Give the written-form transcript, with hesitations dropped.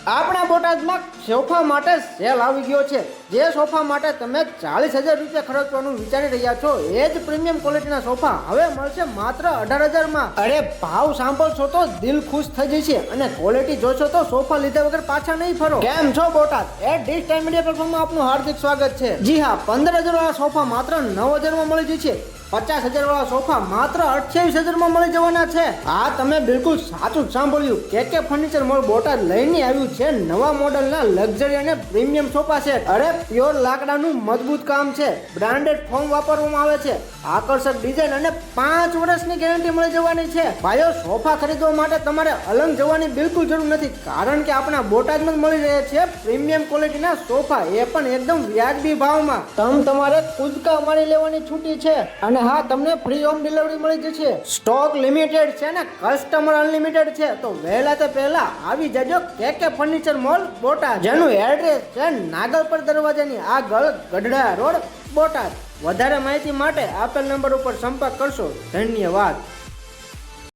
આપણા બોટાદમાં સોફા માટે સેલ આવી ગયો છે. જે સોફા માટે તમે 40,000 રૂપિયા ખર્ચવાનું વિચારી રહ્યા છો એ જ પ્રીમિયમ ક્વોલિટીના સોફા હવે મળશે માત્ર 18,000 માં. અરે ભાવ સાંભળશો તો દિલ ખુશ થઈ જશે અને ક્વોલિટી જોશો તો સોફા લીધા વગર પાછા નહીં ફરો. કેમ છો Botad? At dish time media પ્લેટફોર્મમાં આપનું હાર્દિક સ્વાગત છે. જી હા, 15,000 વાળા સોફા માત્ર 9,000 માં મળી જશે. 50,000 વાળા સોફા માત્ર 28,000 માં મળી જવાના છે. આ તમે બિલકુલ સાચું જ સાંભળ્યું. કે ફર્નિચર મોલ બોટાદ લઈને આવ્યું છે નવા મોડલના લક્ઝરી અને પ્રીમિયમ સોફા સેટ. અરે પ્યોર લાકડાનું મજબૂત કામ છે, બ્રાન્ડેડ ફોર્મ વાપરવામાં આવે છે, આકર્ષક ડિઝાઇન અને 5 વર્ષની ગેરંટી મળી જવાની છે. ભાઈઓ, સોફા ખરીદવા માટે તમારે અલંગ જવાની બિલકુલ જરૂર નથી, કારણ કે આપણા બોટાદમાં જ મળી રહ્યા છે પ્રીમિયમ ક્વોલિટીના સોફા, એ પણ એકદમ વ્યાજબી ભાવમાં. તમારે કૂદકા મારી લેવાની છૂટી છે અને હા, તમને ફ્રી હોમ ડિલિવરી મળી જશે. સ્ટોક લિમિટેડ છે ને કસ્ટમર અનલિમિટેડ છે, તો વહેલા તે પહેલા આવી જજો કે ફર્નિચર મોલ બોટાદ, જેનું એડ્રેસ છે નાગલપર દરવાજાની આગળ, ગઢડા રોડ, બોટાદ. વધારે માહિતી માટે આપેલ નંબર ઉપર સંપર્ક કરશો. ધન્યવાદ.